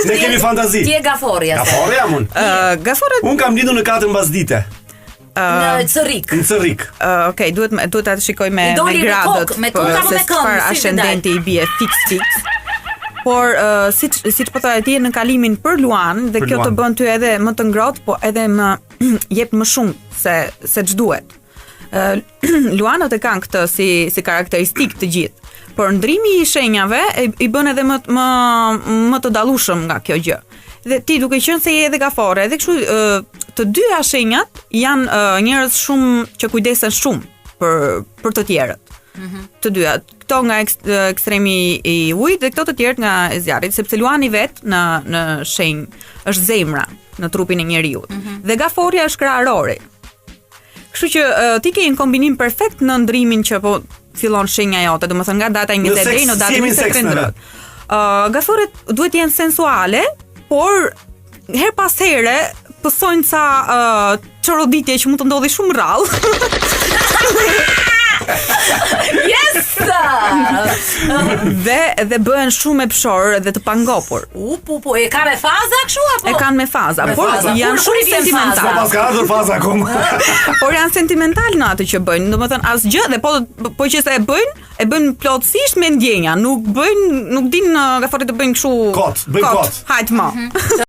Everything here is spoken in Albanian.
Ne kemi fantazi. Ti je gafori atë. Gafori jam unë. Gaforët Unë kam lindur në 4 mbasdite. Në Cërrik. Në Cërrik. Okej, duhet ta shikoj me doli me gradët. kokë, me kokë apo me këmbë, çfarë si ascendenti i bie fix. Por siç po thoya ti në kalimin për Luan dhe Për kjo të Luan. bën ty edhe më të ngrohtë, po edhe më jep më shumë se ç'duhet. Luanët e kanë këtë si karakteristik të gjithë. Por ndrimi i shenjave i bën edhe më të dallueshëm nga kjo gjë. Dhe ti duke qenë se je edhe gafore, edhe kështu të dyja shenjat janë njerëz shumë që kujdesen shumë për të tjerët. Të dyja, këto nga ekstremi i ujit dhe këto të tjerët nga e zjarrit, sepse Luani vet në shenjë është zemra në trupin e njeriut. Dhe gaforja është krahërori. Kështu që ti ke një kombinim perfekt në ndrimin që po fillon shenja jote, domethënë nga data 23 në datën 23. Gaforet duhet jenë sensuale, por her pas here pësojnë ca çoroditje që mund të ndodhi shumë rrallë. Yes! Dhe bëhen shumë e pshor dhe të pangopur. E ka me faza kështu apo? E kanë me faza, Me por faza. janë Kur shumë i vjen Po sentimental. pas ka ardhur faza akoma. Por janë sentimental në atë që bëjnë. Domethënë asgjë dhe po që se e bëjnë plotësisht me ndjenja, nuk din gaforit të bëjnë kështu Kot, bëjnë kot. Hajt më.